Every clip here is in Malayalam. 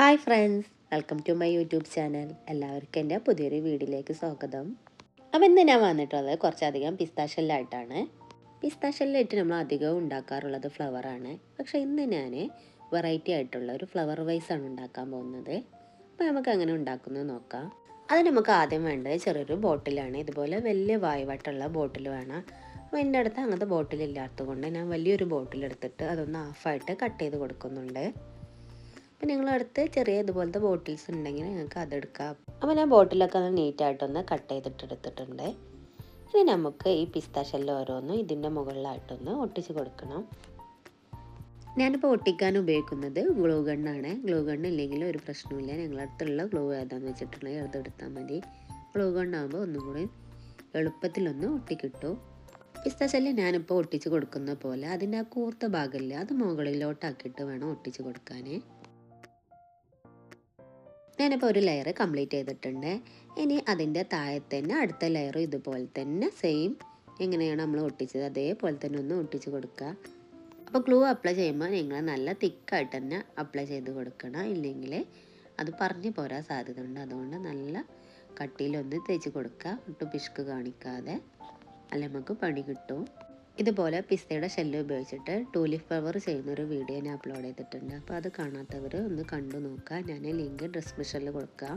Hi friends, welcome to my YouTube channel. എല്ലാവർക്കും എൻ്റെ പുതിയൊരു വീഡിയോയിലേക്ക് സ്വാഗതം. അപ്പോൾ ഇന്ന് ഞാൻ വന്നിട്ടുള്ളത് കുറച്ചധികം പിസ്താഷെല്ലായിട്ടാണ്. പിസ്താഷെല്ലായിട്ട് നമ്മൾ അധികവും ഉണ്ടാക്കാറുള്ളത് ഫ്ലവറാണ്. പക്ഷേ ഇന്ന് ഞാൻ വെറൈറ്റി ആയിട്ടുള്ള ഒരു ഫ്ലവർ വൈസാണ് ഉണ്ടാക്കാൻ പോകുന്നത്. അപ്പോൾ നമുക്ക് അങ്ങനെ ഉണ്ടാക്കുന്നത് നോക്കാം. അത് നമുക്ക് ആദ്യം വേണ്ടത് ചെറിയൊരു ബോട്ടിലാണ്. ഇതുപോലെ വലിയ വായുവായിട്ടുള്ള ബോട്ടിൽ വേണം. അപ്പോൾ എൻ്റെ അടുത്ത് അങ്ങനത്തെ ബോട്ടിലില്ലാത്തത് കൊണ്ട് ഞാൻ വലിയൊരു ബോട്ടിലെടുത്തിട്ട് അതൊന്ന് ഹാഫായിട്ട് കട്ട് ചെയ്ത് കൊടുക്കുന്നുണ്ട്. അപ്പോൾ നിങ്ങളടുത്ത് ചെറിയ ഇതുപോലത്തെ ബോട്ടിൽസ് ഉണ്ടെങ്കിൽ നിങ്ങൾക്ക് അതെടുക്കാം. അപ്പോൾ ഞാൻ ബോട്ടിലൊക്കെ ഒന്ന് നീറ്റായിട്ടൊന്ന് കട്ട് ചെയ്തിട്ട് എടുത്തിട്ടുണ്ട്. ഇനി നമുക്ക് ഈ പിസ്താഷെല്ലാം ഓരോന്നും ഇതിൻ്റെ മുകളിലായിട്ടൊന്ന് ഒട്ടിച്ച് കൊടുക്കണം. ഞാനിപ്പോൾ ഒട്ടിക്കാൻ ഉപയോഗിക്കുന്നത് ഗ്ലൂ ഗണ്ണാണ്. ഗ്ലൂ ഗണ്ണ് ഇല്ലെങ്കിൽ ഒരു പ്രശ്നമില്ല. ഞങ്ങളടുത്തുള്ള ഗ്ലൂ ഏതാണെന്ന് വെച്ചിട്ടുണ്ടെങ്കിൽ അതെടുത്താൽ മതി. ഗ്ലൂ ഗണ്ണാകുമ്പോൾ ഒന്നും കൂടി എളുപ്പത്തിലൊന്ന് ഒട്ടിക്കിട്ടും. പിസ്താഷെല്ല് ഞാനിപ്പോൾ ഒട്ടിച്ച് കൊടുക്കുന്ന പോലെ അതിൻ്റെ ആ കൂർത്ത ഭാഗമില്ല, അത് മുകളിലോട്ടാക്കിയിട്ട് വേണം ഒട്ടിച്ച് കൊടുക്കാൻ. ഞാനിപ്പോൾ ഒരു ലെയർ കംപ്ലീറ്റ് ചെയ്തിട്ടുണ്ട്. ഇനി അതിൻ്റെ താഴെ തന്നെ അടുത്ത ലെയർ ഇതുപോലെ തന്നെ സെയിം എങ്ങനെയാണ് നമ്മൾ ഒട്ടിച്ചത് അതേപോലെ തന്നെ ഒന്ന് ഒട്ടിച്ച് കൊടുക്കുക. അപ്പോൾ ഗ്ലൂ അപ്ലൈ ചെയ്യുമ്പോൾ നിങ്ങൾ നല്ല തിക്കായിട്ട് തന്നെ അപ്ലൈ ചെയ്ത് കൊടുക്കണം, ഇല്ലെങ്കിൽ അത് പറഞ്ഞു പോരാൻ സാധ്യത ഉണ്ട്. അതുകൊണ്ട് നല്ല കട്ടിയിലൊന്ന് തേച്ച് കൊടുക്കുക, ഒട്ടും പിശുക്ക് കാണിക്കാതെ, അല്ലെങ്കിൽ നമുക്ക് പണി കിട്ടും. ഇതുപോലെ പിസ്തയുടെ ഷെല്ല് ഉപയോഗിച്ചിട്ട് ടൂലിപ്പ് ഫ്ലവർ ചെയ്യുന്നൊരു വീഡിയോ ഞാൻ അപ്ലോഡ് ചെയ്തിട്ടുണ്ട്. അപ്പോൾ അത് കാണാത്തവർ ഒന്ന് കണ്ടു നോക്കുക. ഞാൻ ലിങ്ക് ഡിസ്ക്രിപ്ഷനിൽ കൊടുക്കാം.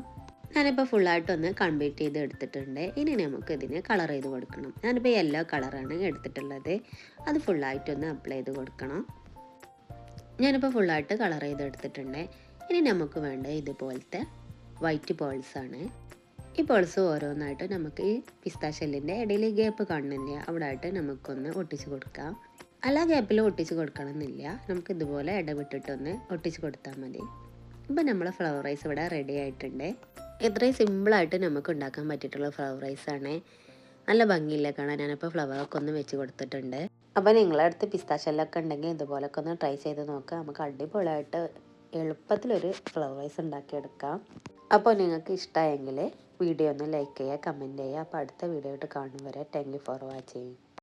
ഞാനിപ്പോൾ ഫുള്ളായിട്ടൊന്ന് കംപ്ലീറ്റ് ചെയ്ത് എടുത്തിട്ടുണ്ട്. ഇനി നമുക്ക് ഇതിന് കളർ ചെയ്ത് കൊടുക്കണം. ഞാനിപ്പോൾ യെല്ലോ കളറാണ് എടുത്തിട്ടുള്ളത്. അത് ഫുള്ളായിട്ടൊന്ന് അപ്ലൈ ചെയ്ത് കൊടുക്കണം. ഞാനിപ്പോൾ ഫുള്ളായിട്ട് കളർ ചെയ്ത് എടുത്തിട്ടുണ്ട്. ഇനി നമുക്ക് വേണ്ടത് ഇതുപോലത്തെ വൈറ്റ് ബോൾസാണ്. ഈ ബോൾസ് ഓരോന്നായിട്ട് നമുക്ക് ഈ പിസ്താഷെല്ലിൻ്റെ ഇടയിൽ ഗ്യാപ്പ് കാണുന്നില്ല, അവിടെ ആയിട്ട് നമുക്കൊന്ന് ഒട്ടിച്ച് കൊടുക്കാം. എല്ലാ ഗ്യാപ്പിലും ഒട്ടിച്ച് കൊടുക്കണമെന്നില്ല, നമുക്ക് ഇതുപോലെ ഇടവിട്ടിട്ടൊന്ന് ഒട്ടിച്ച് കൊടുത്താൽ മതി. ഇപ്പം നമ്മൾ ഫ്ലവർ റൈസ് ഇവിടെ റെഡി ആയിട്ടുണ്ട്. ഇത്രയും സിമ്പിളായിട്ട് നമുക്ക് ഉണ്ടാക്കാൻ പറ്റിയിട്ടുള്ള ഫ്ലവർ റൈസാണ്. നല്ല ഭംഗിയില്ല കാണാൻ. ഞാനിപ്പോൾ ഫ്ലവറൊക്കെ ഒന്ന് വെച്ച് കൊടുത്തിട്ടുണ്ട്. അപ്പോൾ നിങ്ങളുടെ അടുത്ത് പിസ്താഷെല്ലൊക്കെ ഉണ്ടെങ്കിൽ ഇതുപോലൊക്കെ ഒന്ന് ട്രൈ ചെയ്ത് നോക്കാം. നമുക്ക് അടിപൊളിയായിട്ട് എളുപ്പത്തിലൊരു ഫ്ലവർ റൈസ് ഉണ്ടാക്കിയെടുക്കാം. അപ്പോൾ നിങ്ങൾക്ക് ഇഷ്ടമായെങ്കിൽ വീഡിയോ ഒന്ന് ലൈക്ക് ചെയ്യുക, കമൻറ്റ് ചെയ്യുക. അപ്പോൾ അടുത്ത വീഡിയോ ആയിട്ട് കാണും വരെ താങ്ക് യു ഫോർ വാച്ചിങ്.